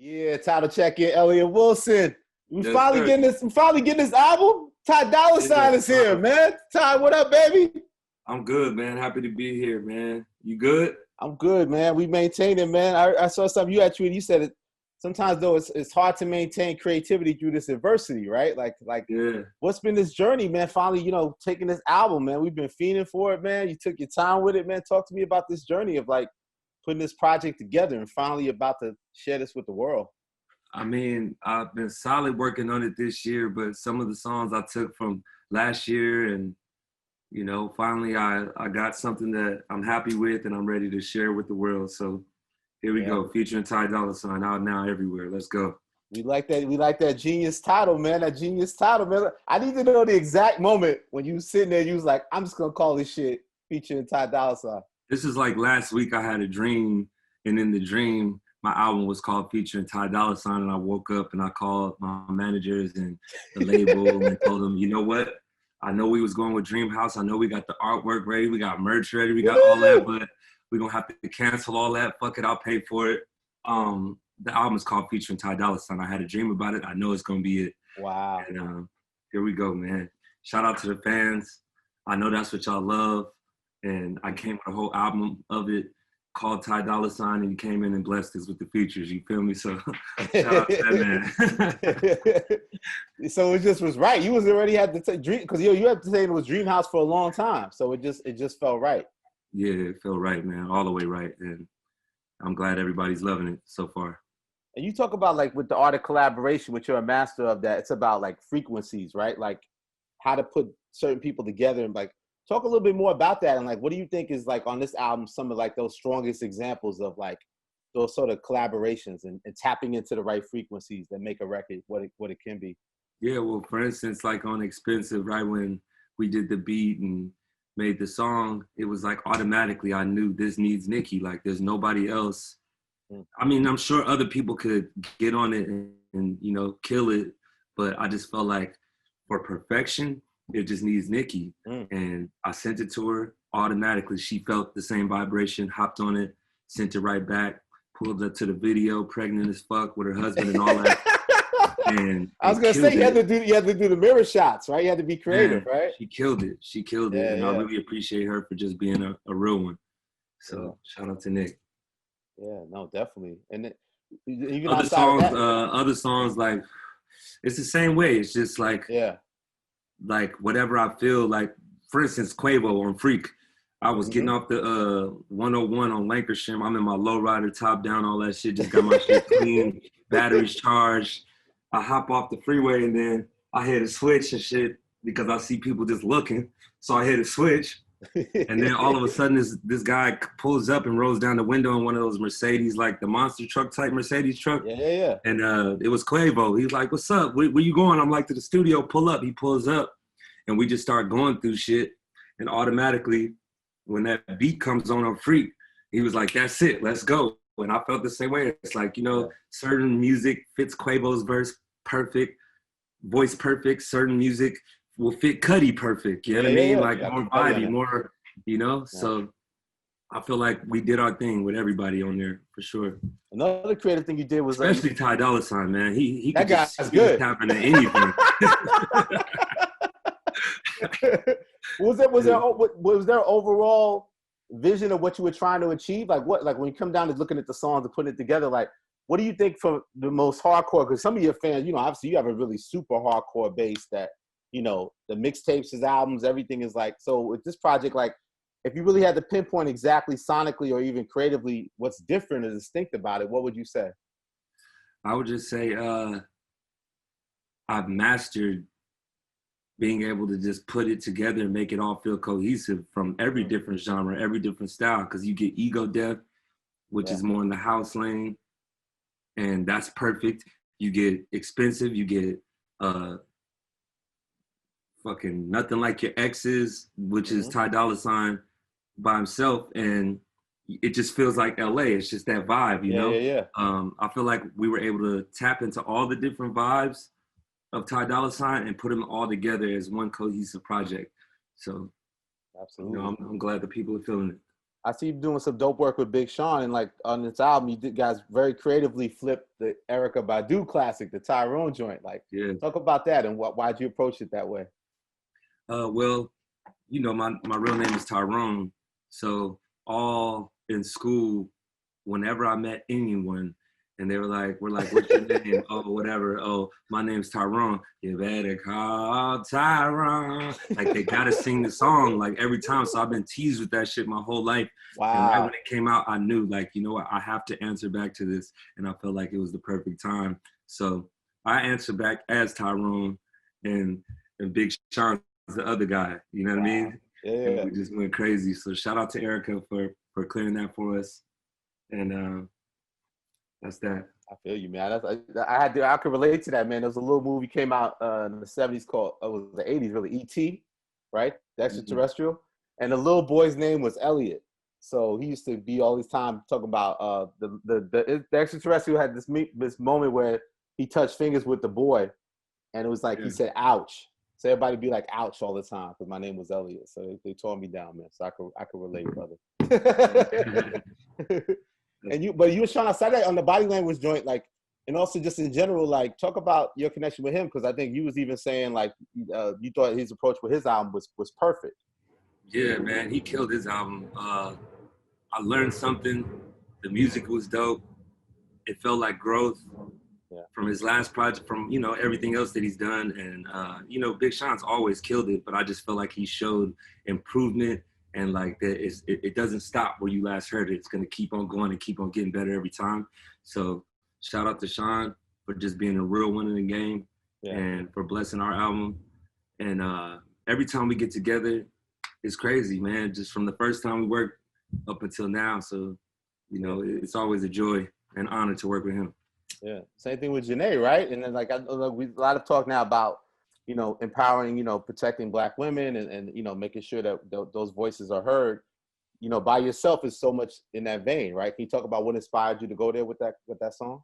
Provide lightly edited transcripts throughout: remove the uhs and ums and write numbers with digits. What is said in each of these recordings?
Yeah, title check in, Elliot Wilson. We Yes, finally sir. getting this. We finally getting this album. Ty Dolla Sign is here, man. Ty, what up, baby? I'm good, man. Happy to be here, man. You good? I'm good, man. We maintain it, man. I saw something you had tweeted. You said it. Sometimes though, it's hard to maintain creativity through this adversity, right? Like, Yeah. what's been this journey, man? Finally, taking this album, man. We've been fiending for it, man. You took your time with it, man. Talk to me about this journey of like putting this project together and finally about to share this with the world. I mean, I've been solid working on it this year, but some of the songs I took from last year and, finally I got something that I'm happy with and I'm ready to share with the world. So here we go, featuring Ty Dolla Sign out now everywhere. Let's go. We like that. We like that genius title, man. That genius title, man. I need to know the exact moment when you was sitting there. You was like, "I'm just gonna call this shit featuring Ty Dolla Sign." This is like last week. I had a dream, and in the dream, my album was called featuring Ty Dolla Sign, and I woke up and I called my managers and the label and told them, you know what? I know we was going with Dream House. I know we got the artwork ready. We got merch ready. We got all that, but we're going to have to cancel all that. Fuck it. I'll pay for it. The album is called featuring Ty Dolla Sign. I had a dream about it. I know it's going to be it. Wow. And here we go, man. Shout out to the fans. I know that's what y'all love. And I came with a whole album of it called Ty Dolla Sign, and he came in and blessed us with the features. You feel me? So shout out to that man. So it just was right. You was already had to dream because you had to say it was Dream House for a long time. So it just felt right. Yeah, it felt right, man. All the way right. And I'm glad everybody's loving it so far. And you talk about like with the art of collaboration, which you're a master of that, it's about like frequencies, right? Like how to put certain people together and like talk a little bit more about that. And like, what do you think is like on this album, some of like those strongest examples of like those sort of collaborations and tapping into the right frequencies that make a record what it can be? Yeah, well, for instance, like on Expensive, right when we did the beat and made the song, it was like automatically I knew this needs Nicki. Like there's nobody else. I mean, I'm sure other people could get on it and kill it, but I just felt like for perfection, it just needs Nicki. And I sent it to her automatically. She felt the same vibration, hopped on it, sent it right back, pulled up to the video, pregnant as fuck with her husband and all that. And I was gonna say you had to do the mirror shots, right? You had to be creative, right? She killed it. And I really appreciate her for just being a real one. So shout out to Nick. Yeah, no, definitely. And even other songs like it's the same way. It's just like like whatever I feel like. For instance, Quavo on Freak. I was getting off the 101 on Lancashire. I'm in my lowrider, top down, all that shit. Just got my shit clean, batteries charged. I hop off the freeway and then I hit a switch and shit because I see people just looking. So I hit a switch. And then all of a sudden this guy pulls up and rolls down the window in one of those Mercedes, like the monster truck type Mercedes truck. Yeah. And it was Quavo. He's like, what's up? Where you going? I'm like, to the studio, pull up. He pulls up and we just start going through shit. And automatically when that beat comes on Freak, he was like, that's it, let's go. And I felt the same way. It's like, certain music fits Quavo's verse perfect, voice perfect, certain music will fit Cuddy perfect. You know what I mean? Like more vibey, more, So I feel like we did our thing with everybody on there for sure. Another creative thing you did was especially Ty Dolla Sign, man. He that could guy's good. Tap into anything. Was there overall vision of what you were trying to achieve? Like when you come down to looking at the songs and putting it together, like what do you think for the most hardcore? Because some of your fans, obviously you have a really super hardcore base that, the mixtapes, his albums, everything is like, so with this project, like if you really had to pinpoint exactly sonically or even creatively what's different or distinct about it, what would you say? I would just say I've mastered being able to just put it together and make it all feel cohesive from every different genre, every different style, because you get Ego Death, which is more in the house lane, and that's perfect. You get Expensive, you get fucking Nothing Like Your Exes, which is Ty Dolla Sign by himself, and it just feels like LA. It's just that vibe, you know? Yeah. I feel like we were able to tap into all the different vibes of Ty Dolla Sign and put them all together as one cohesive project. So, absolutely, I'm glad that people are feeling it. I see you doing some dope work with Big Sean, and like on this album, you guys very creatively flipped the Erykah Badu classic, the Tyrone joint. Like, talk about that and why'd you approach it that way? Well, you know, my real name is Tyrone, so all in school, whenever I met anyone, and they were like, what's your name? Oh, whatever. Oh, my name's Tyrone. You better call Tyrone. Like, they gotta sing the song like every time. So I've been teased with that shit my whole life. Wow. And right when it came out, I knew, like, you know what? I have to answer back to this. And I felt like it was the perfect time. So I answered back as Tyrone, and Big Sean's the other guy. You know what I mean? Yeah. And we just went crazy. So shout out to Erykah for clearing that for us. And that's that. I feel you, man. I could relate to that, man. There was a little movie came out in the 70s called, it was the 80s really, E.T., right? The extraterrestrial. Mm-hmm. And the little boy's name was Elliot. So he used to be all this time talking about the extraterrestrial had this moment where he touched fingers with the boy, and it was like he said, ouch. So everybody be like, ouch all the time, because my name was Elliot. So they tore me down, man. So I could relate, brother. And you were Sean outside that on the body language joint, like, and also just in general, like, talk about your connection with him, because I think you was even saying like you thought his approach with his album was perfect. Yeah, man, he killed his album. I learned something. The music was dope. It felt like growth from his last project, from, you know, everything else that he's done. And you know, Big Sean's always killed it, but I just felt like he showed improvement. And like that, it doesn't stop where you last heard it. It's gonna keep on going and keep on getting better every time. So shout out to Sean for just being a real one in the game, and for blessing our album. And every time we get together, it's crazy, man. Just from the first time we worked up until now. So, you know, it's always a joy and honor to work with him. Yeah, same thing with Janae, right? And then like a lot of talk now about, you know, empowering, you know, protecting Black women and you know, making sure that those voices are heard. You know, By Yourself is so much in that vein, right? Can you talk about what inspired you to go there with that song?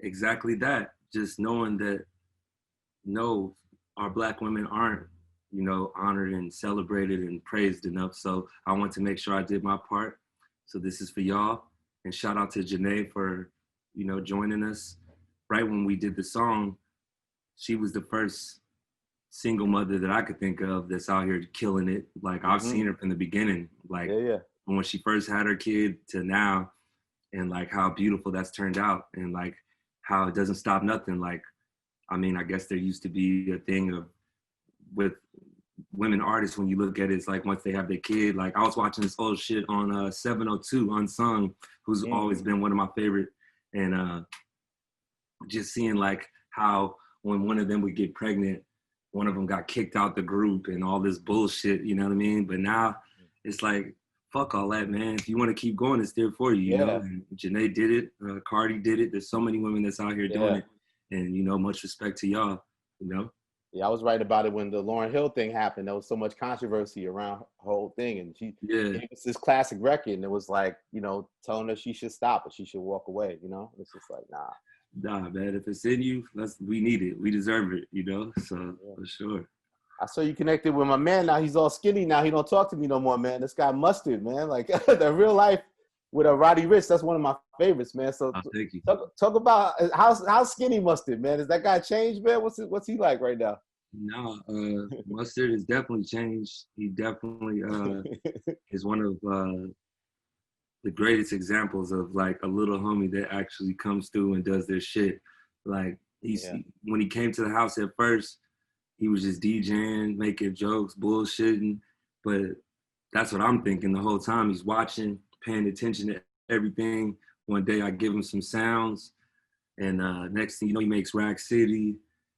Exactly that. Just knowing that, no, our Black women aren't, you know, honored and celebrated and praised enough. So I want to make sure I did my part. So this is for y'all. And shout out to Janae for, you know, joining us. Right when we did the song, she was the first single mother that I could think of that's out here killing it. Like, I've seen her from the beginning, like when she first had her kid to now, and like how beautiful that's turned out, and like how it doesn't stop nothing. Like, I mean, I guess there used to be a thing of with women artists, when you look at it, it's like once they have their kid, like I was watching this old shit on 702 Unsung, who's always been one of my favorite, and just seeing like how when one of them would get pregnant, one of them got kicked out the group and all this bullshit, you know what I mean? But now it's like, fuck all that, man. If you want to keep going, it's there for you, you know? And Janae did it, Cardi did it. There's so many women that's out here doing it. And, you know, much respect to y'all, you know? Yeah, I was right about it when the Lauryn Hill thing happened. There was so much controversy around the whole thing. And she gave us this classic record, and it was like, you know, telling her she should stop or she should walk away, you know? It's just like, nah. Nah, man, if it's in you, we need it. We deserve it, you know? So, for sure. I saw you connected with my man. Now he's all skinny. Now he don't talk to me no more, man. This guy Mustard, man. Like, the real life with a Roddy Ricch, that's one of my favorites, man. So thank you. Talk about how skinny Mustard, man. Has that guy changed, man? What's he like right now? No, Mustard has definitely changed. He definitely is one of the greatest examples of like a little homie that actually comes through and does their shit. Like, when he came to the house at first, he was just DJing, making jokes, bullshitting. But that's what I'm thinking the whole time. He's watching, paying attention to everything. One day I give him some sounds, and next thing you know, he makes Rack City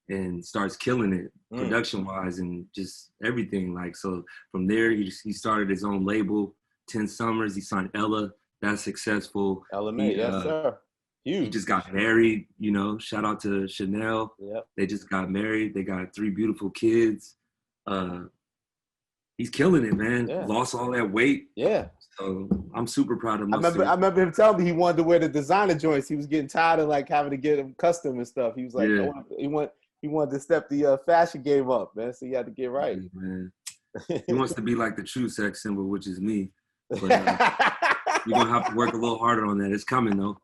and starts killing it production-wise and just everything. Like, so from there, he started his own label, 10 Summers. He signed Ella. That's successful. Ella May, yes, sir. Huge. He just got married, you know, shout out to Chanel. Yep. They just got married. They got 3 beautiful kids. He's killing it, man. Yeah. Lost all that weight. Yeah. So I'm super proud of Mustard. I remember him telling me he wanted to wear the designer joints. He was getting tired of like having to get them custom and stuff. He was like, he wanted to step the fashion game up, man. So he had to get right. Yeah, man. He wants to be like the true sex symbol, which is me. But, We're gonna have to work a little harder on that. It's coming though.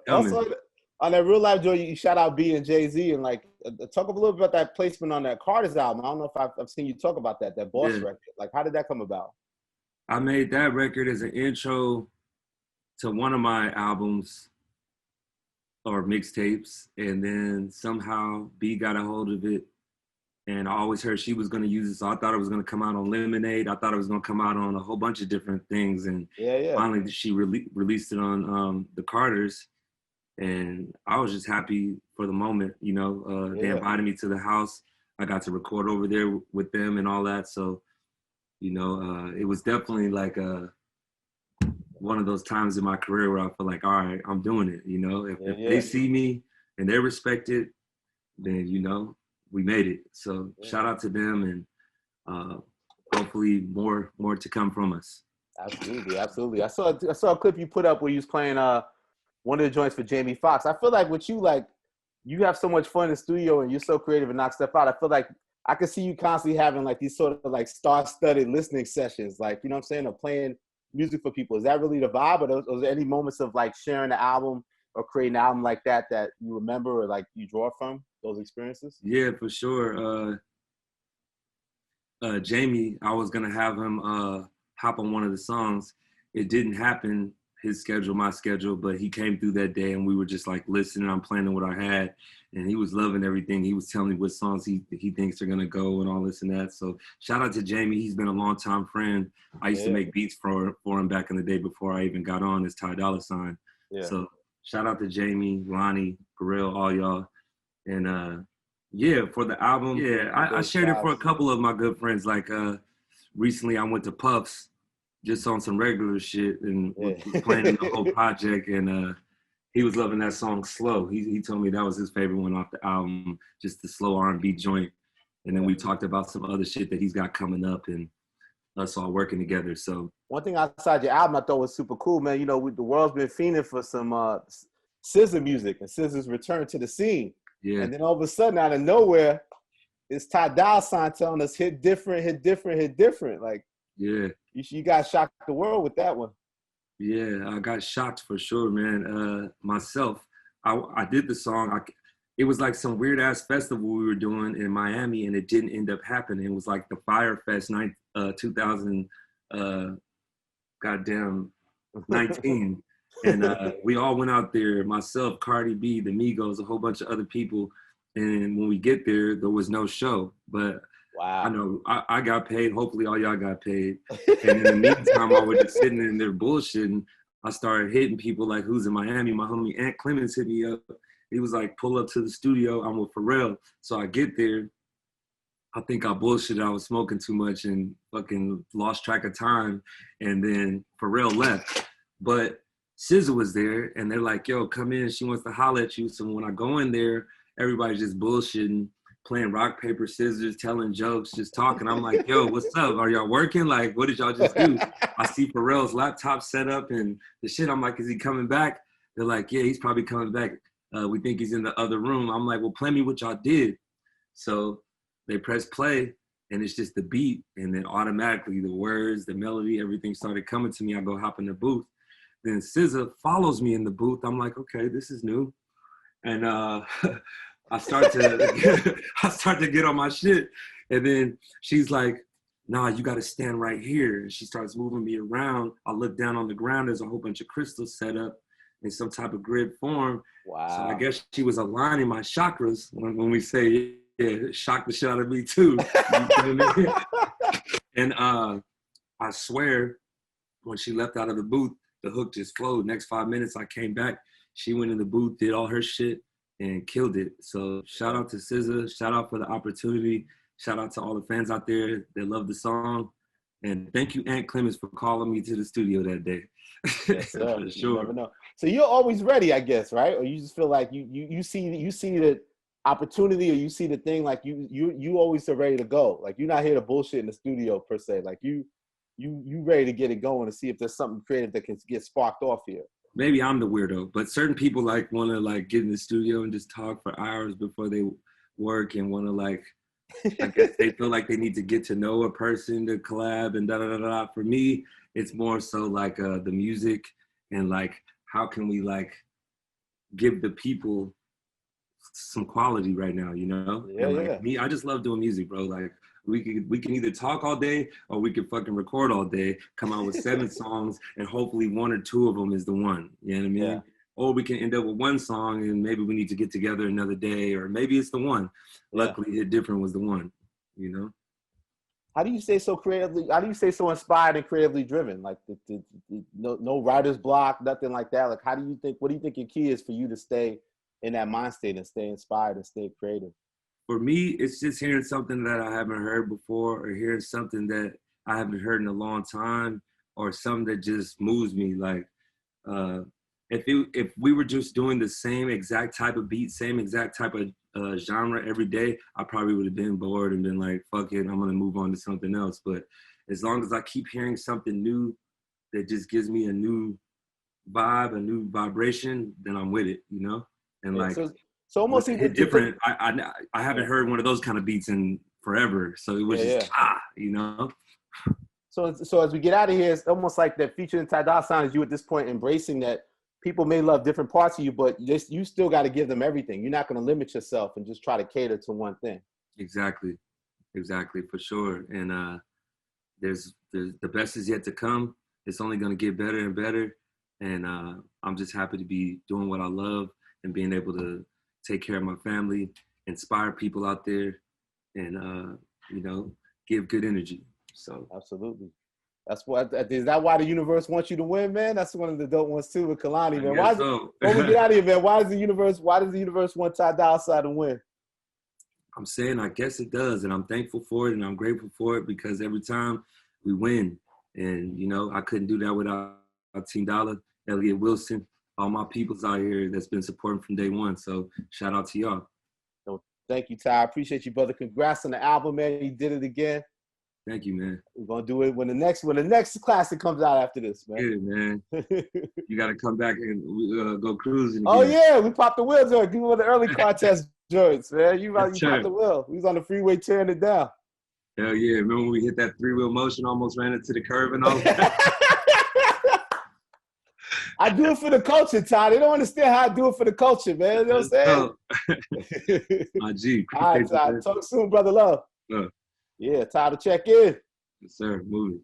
Also, on that Real Life Joy, you shout out B and Jay-Z, and like talk a little bit about that placement on that Carter's album. I don't know if I've seen you talk about that Boss record. Like, how did that come about? I made that record as an intro to one of my albums or mixtapes, and then somehow B got a hold of it, and I always heard she was going to use it, so I thought it was going to come out on Lemonade. I thought it was going to come out on a whole bunch of different things, and finally she released it on the Carters, and I was just happy for the moment, you know. They invited me to the house. I got to record over there with them and all that, so, you know, it was definitely like one of those times in my career where I feel like, all right, I'm doing it, you know. If they see me and they respect it, then, you know, we made it. So shout out to them, and hopefully more to come from us. Absolutely. I saw a clip you put up where you was playing one of the joints for Jamie Foxx. I feel like with you, like, you have so much fun in the studio and you're so creative and knock stuff out. I feel like I could see you constantly having like these sort of like star-studded listening sessions, like, you know what I'm saying, or playing music for people. Is that really the vibe, or was there any moments of like sharing the album or creating an album like that you remember or like you draw from those experiences? Yeah, for sure. Jamie, I was gonna have him hop on one of the songs. It didn't happen, his schedule, my schedule, but he came through that day and we were just like listening. I'm planning what I had, and he was loving everything. He was telling me what songs he thinks are gonna go and all this and that. So shout out to Jamie. He's been a longtime friend. I used to make beats for him back in the day before I even got on as Ty Dolla $ign. So shout out to Jamie, Lonnie, Pharrell, all y'all. And for the album, I shared it for a couple of my good friends. Like recently I went to Puff's just on some regular shit and was planning the whole project, and he was loving that song Slow. He told me that was his favorite one off the album, just the slow R&B joint. And then we talked about some other shit that he's got coming up, and us all working together. So one thing outside your album I thought was super cool, man. You know, the world's been fiending for some SZA music, and SZA's return to the scene. Yeah. And then all of a sudden, out of nowhere, it's Ty Dolla $ign telling us hit different. Like, you guys shocked the world with that one. Yeah, I got shocked for sure, man. Myself, I did the song. It was like some weird ass festival we were doing in Miami, and it didn't end up happening. It was like the Fire Fest 2000, goddamn 19. And we all went out there, myself, Cardi B, the Migos, a whole bunch of other people. And when we get there was no show. But I know I got paid. Hopefully all y'all got paid. And in the meantime, I was just sitting in there bullshitting. I started hitting people like, who's in Miami? My homie Ant Clemens hit me up. He was like, pull up to the studio. I'm with Pharrell. So I get there. I think I bullshitted. I was smoking too much and fucking lost track of time. And then Pharrell left. But SZA was there, and they're like, yo, come in. She wants to holler at you. So when I go in there, everybody's just bullshitting, playing rock, paper, scissors, telling jokes, just talking. I'm like, yo, what's up? Are y'all working? Like, what did y'all just do? I see Pharrell's laptop set up and the shit. I'm like, is he coming back? They're like, yeah, he's probably coming back. We think he's in the other room. I'm like, well, play me what y'all did. So they press play, and it's just the beat. And then automatically the words, the melody, everything started coming to me. I go hop in the booth. Then SZA follows me in the booth. I'm like, okay, this is new. And I start to get on my shit. And then she's like, nah, you got to stand right here. And she starts moving me around. I look down on the ground. There's a whole bunch of crystals set up in some type of grid form. Wow. So I guess she was aligning my chakras when we say, yeah, shock the shit out of me too. And I swear, when she left out of the booth, the hook just flowed. Next 5 minutes, I came back. She went in the booth, did all her shit, and killed it. So shout out to SZA. Shout out for the opportunity. Shout out to all the fans out there that love the song. And thank you, Ant Clemens, for calling me to the studio that day. Yes, sir. For sure. You never know. So you're always ready, I guess, right? Or you just feel like you see the opportunity, or you see the thing, like you always are ready to go. Like, you're not here to bullshit in the studio per se. Like you ready to get it going and see if there's something creative that can get sparked off here. Maybe I'm the weirdo, but certain people like want to like get in the studio and just talk for hours before they work and want to like I guess they feel like they need to get to know a person to collab and da da da da. For me, it's more so like the music and like how can we like give the people some quality right now, you know? Yeah, and like yeah. me, I just love doing music, bro. Like we can either talk all day or we can fucking record all day, come out with 7 songs, and hopefully 1 or 2 of them is the one. You know what I mean? Yeah. Or we can end up with 1 song and maybe we need to get together another day, or maybe it's the one. Yeah. Luckily, Hit Different was the one, you know? How do you stay so creatively? How do you stay so inspired and creatively driven? Like no writer's block, nothing like that. Like, how do you think? What do you think your key is for you to stay in that mind state and stay inspired and stay creative? For me, it's just hearing something that I haven't heard before, or hearing something that I haven't heard in a long time, or something that just moves me. Like, if we were just doing the same exact type of beat, same exact type of genre every day, I probably would have been bored and been like, fuck it, I'm gonna move on to something else. But as long as I keep hearing something new that just gives me a new vibe, a new vibration, then I'm with it, you know? And like, so almost Hit Different, I haven't heard one of those kind of beats in forever. So it was you know? So as we get out of here, it's almost like that featuring Ty Dolla $ign is you at this point embracing that people may love different parts of you, but you still got to give them everything. You're not going to limit yourself and just try to cater to one thing. Exactly, for sure. And there's the best is yet to come. It's only going to get better and better. And I'm just happy to be doing what I love and being able to take care of my family, inspire people out there, and you know, give good energy. So absolutely. Is that why the universe wants you to win, man? That's one of the dope ones too with Kalani, man. Before we get out of here, man, why does the universe want Ty Dolla $ign to win? I'm saying I guess it does, and I'm thankful for it, and I'm grateful for it, because every time we win, and you know, I couldn't do that without Team Dolla, Elliot Wilson, all my peoples out here that's been supporting from day one. So shout out to y'all. So thank you, Ty. I appreciate you, brother. Congrats on the album, man. You did it again. Thank you, man. We're gonna do it when the next classic comes out after this, man. Yeah, man. You gotta come back and go cruising again. Oh yeah, we popped the wheels on. Give me one of the early contest joints, man. You popped the wheel. We was on the freeway tearing it down. Hell yeah! Remember when we hit that 3-wheel motion, almost ran into the curb and all? I do it for the culture, Ty. They don't understand how I do it for the culture, man. You know what I'm saying? My G. All right, Ty. Talk soon, brother. Love. Yeah, Ty to check in. Yes, sir. Moving.